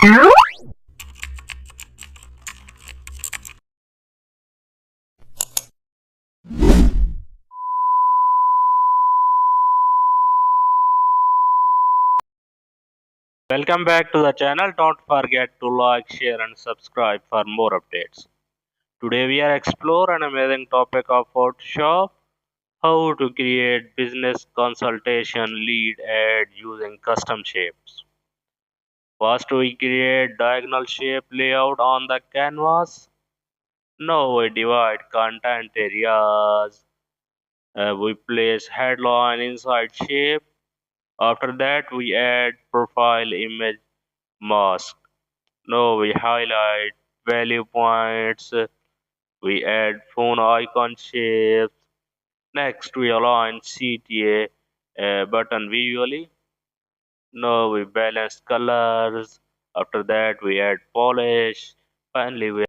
Welcome back to the channel. Don't forget to like, share and subscribe for more updates. Today we are explore an amazing topic of Photoshop, how to create business consultation lead ad using custom shapes. First we create diagonal shape layout on the canvas. Now we divide content areas. We place headline inside shape. After that we add profile image mask. Now we highlight value points. We add phone icon shapes. Next we align CTA button visually. Now we balance colors. After that we add polish. Finally we